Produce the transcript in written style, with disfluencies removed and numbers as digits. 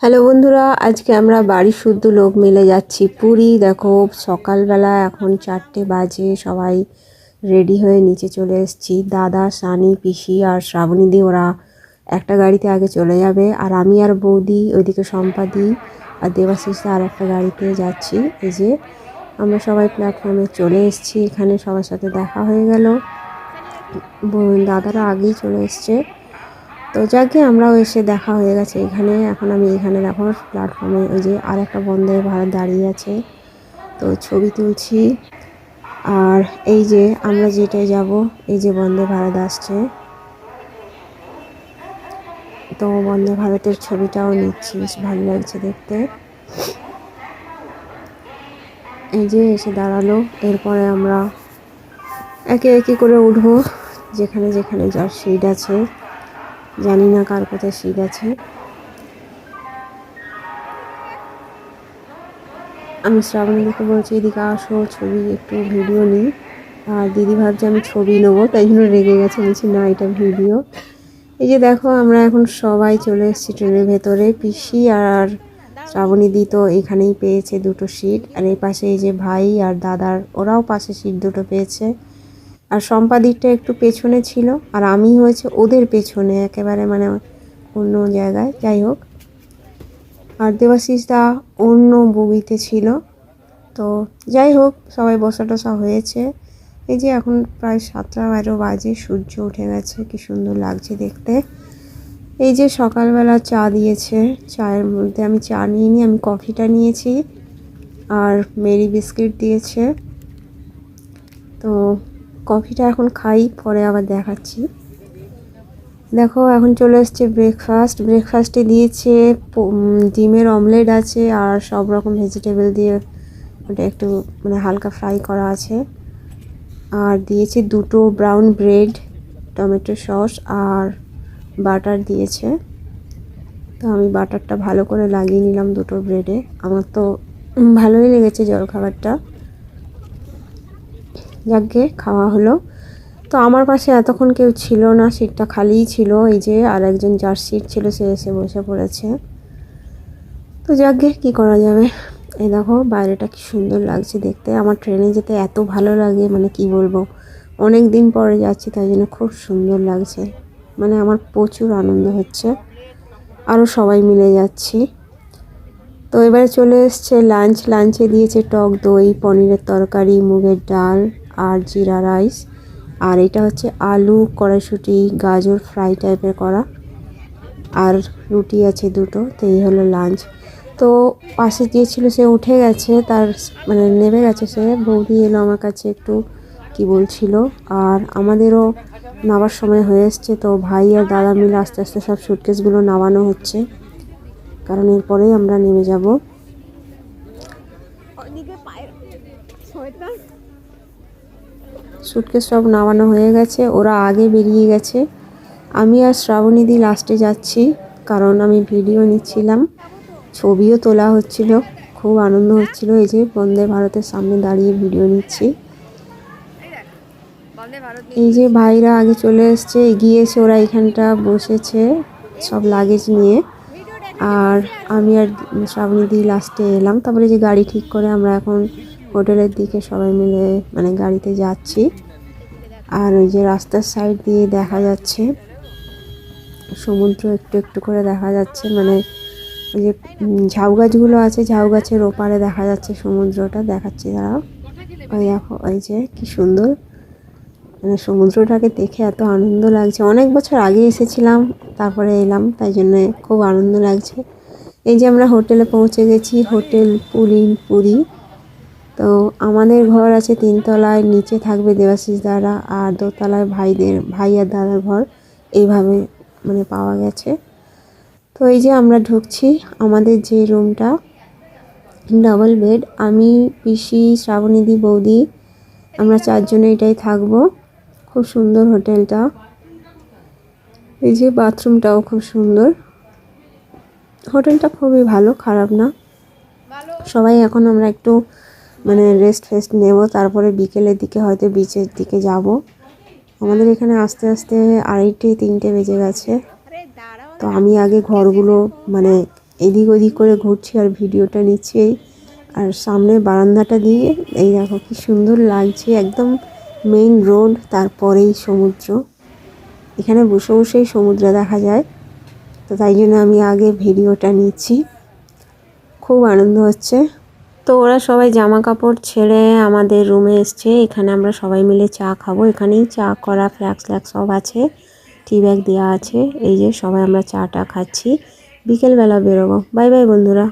Hello বন্ধুরা, আজকে আমরা বাড়ি শুদ্ধ লোক মিলে যাচ্ছি পুরী। দেখো সকালবেলা এখন 4টে বাজে, সবাই রেডি হয়ে নিচে চলে এসেছি। দাদা, সানি, পিসি আর শ্রাবণীদি ওরা একটা গাড়িতে আগে চলে যাবে, আর আমি আর বৌদি ওইদিকে সম্পাদি আর দেবাশিসদা আর একটা গাড়িতে যাচ্ছি। এই যে আমরা সবাই প্ল্যাটফর্মে চলে এসেছি, এখানে সবার সাথে দেখা হয়ে গেল। দাদারা আগেই চলে এসছে, তো যাকে আমরাও এসে দেখা হয়ে গেছে এখানে। এখন আমি এখানে দেখো প্ল্যাটফর্মে ওই যে আর একটা বন্দে ভারত দাঁড়িয়ে আছে, তো ছবি তুলছি। আর এই যে আমরা যেটাই যাব, এই যে বন্দে ভারত আসছে, তো বন্দে ভারতের ছবিটাও নিচ্ছি, বেশ ভালো লাগছে দেখতে। এই যে এসে দাঁড়ালো, এরপরে আমরা একে একে করে উঠবো যেখানে যেখানে যার সিট আছে। জানি না কার কোথায় সিট আছে। আমি শ্রাবণীদিকে বলছি এদিকে আসো, ছবি একটু ভিডিও নিই। আর দিদি ভাবছে আমি ছবি নেবো, তাই জন্য রেগে গেছে, বলছি না এটা ভিডিও। এই যে দেখো আমরা এখন সবাই চলে এসেছি ট্রেনের ভেতরে। পিসি আর শ্রাবণীদি তো এখানেই পেয়েছে দুটো সিট, আর এই পাশে এই যে ভাই আর দাদার ওরাও পাশে সিট দুটো পেয়েছে। আর সম্পাদিকটা একটু পেছনে ছিল, আর আমি হয়েছে ওদের পেছনে একেবারে, মানে অন্য জায়গায়। যাই হোক, আর দেবাশিসদা অন্য বগিতে ছিল। তো যাই হোক, সবাই বসা টসা হয়েছে। এই যে এখন প্রায় 7টা-12 বাজে, সূর্য উঠে গেছে, কি সুন্দর লাগছে দেখতে। এই যে সকালবেলা চা দিয়েছে, চায়ের মধ্যে আমি চা নিইনি, আমি কফিটা নিয়েছি, আর মেরি বিস্কিট দিয়েছে। তো কফিটা এখন খাই, পরে আবার দেখাচ্ছি। দেখো এখন চলে এসছে ব্রেকফাস্টে দিয়েছে ডিমের অমলেট আছে, আর সব রকম ভেজিটেবল দিয়ে ওটা একটু মানে হালকা ফ্রাই করা আছে। আর দিয়েছে দুটো ব্রাউন ব্রেড, টমেটো সস আর বাটার দিয়েছে। তো আমি বাটারটা ভালো করে লাগিয়ে নিলাম দুটো ব্রেডে। আমার তো ভালোই লেগেছে জলখাবারটা। যাকে খাওয়া হলো। তো আমার পাশে এতক্ষণ কেউ ছিল না, সিটটা খালিই ছিল। এই যে আর একজন যার সিট ছিল সে এসে বসে পড়েছে। তো যাকে কি করা যাবে। এই দেখো বাইরেটা কি সুন্দর লাগছে দেখতে। আমার ট্রেনে যেতে এত ভালো লাগে, মানে কি বলবো, অনেক দিন পরে যাচ্ছি তাই জন্য খুব সুন্দর লাগছে, মানে আমার প্রচুর আনন্দ হচ্ছে। আরও সবাই মিলে যাচ্ছি। তো এবারে চলে এসছে লাঞ্চে দিয়েছে টক দই, পনিরের তরকারি, মুগের ডাল আর জিরা রাইস। আর এটা হচ্ছে আলু কড়াইশুঁটি গাজর ফ্রাই টাইপের করা, আর রুটি আছে দুটো। তো এই হলো লাঞ্চ। তো পাশে গিয়েছিল সে উঠে গেছে, তার মানে নেমে গেছে সে। বৌদি এলো আমার কাছে, একটু কি বলছিল। আর আমাদেরও নামার সময় হয়ে এসছে, তো ভাই আর দাদা মিলে আস্তে আস্তে সব সুটকেসগুলো নামানো হচ্ছে, কারণ এরপরেই আমরা নেমে যাব। সুটকেস সব নামানো হয়ে গেছে, ওরা আগে বেরিয়ে গেছে। আমি আর শ্রাবণীদি লাস্টে যাচ্ছি, কারণ আমি ভিডিও নিচ্ছিলাম, ছবিও তোলা হচ্ছিল, খুব আনন্দ হচ্ছিল। এই যে বন্দে ভারতের সামনে দাঁড়িয়ে ভিডিও নিচ্ছি। এই যে ভাইরা আগে চলে এসছে, এগিয়ে এসে ওরা এখানটা বসেছে সব লাগেজ নিয়ে। আর আমি আর শ্রাবণীদি লাস্টে এলাম। তারপরে যে গাড়ি ঠিক করে আমরা এখন হোটেলের দিকে সবাই মিলে মানে গাড়িতে যাচ্ছি। আর ওই যে রাস্তার সাইড দিয়ে দেখা যাচ্ছে সমুদ্র, একটু একটু করে দেখা যাচ্ছে, মানে ওই যে ঝাউ গাছগুলো আছে, ঝাউ গাছের ওপারে দেখা যাচ্ছে সমুদ্রটা। দেখাচ্ছি দাঁড়াও, ওই দেখো, ওই যে কি সুন্দর, মানে সমুদ্রটাকে দেখে এত আনন্দ লাগছে। অনেক বছর আগে এসেছিলাম, তারপরে এলাম, তাই জন্য খুব আনন্দ লাগছে। এই যে আমরা হোটেলে পৌঁছে গেছি, হোটেল পুরী। তো আমাদের ঘর আছে 3তলায়, নিচে থাকবে দেবাশিস দাদা, আর 2তলায় ভাই আর দাদার ঘর, এইভাবে মানে পাওয়া গেছে। তো এই যে আমরা ঢুকছি, আমাদের যে রুমটা ডাবল বেড, আমি পিসি শ্রাবণীদি বৌদি আমরা 4 জনে এটাই থাকবো। খুব সুন্দর হোটেলটা। এই যে বাথরুমটাও খুব সুন্দর। হোটেলটা খুবই ভালো, খারাপ না। সবাই এখন আমরা একটু মানে রেস্ট নেব, তারপরে বিকেলের দিকে হয়তো বিচের দিকে যাব। আমাদের এখানে আস্তে আস্তে 2:30-3টে বেজে গেছে। তো আমি আগে ঘরগুলো মানে এদিক ওদিক করে ঘুরছি আর ভিডিওটা নিচ্ছি। আর সামনে বারান্দাটা দিয়ে এই দেখো কি সুন্দর লাগছে, একদম মেইন রোড, তারপরেই সমুদ্র। এখানে বসে বসেই সমুদ্র দেখা যায়, তো তাই জন্য আমি আগে ভিডিওটা নিচ্ছি। খুব আনন্দ হচ্ছে। তো ওরা সবাই জামা কাপড় ছেড়ে আমাদের রুমে এসছে। এখানে আমরা সবাই মিলে চা খাবো। এখানেই চা করা, ফ্ল্যাক্স সব আছে, টি ব্যাগ দেওয়া আছে। এই যে সবাই আমরা চাটা খাচ্ছি। বিকেলবেলা বেরোবো। বাই বাই বন্ধুরা।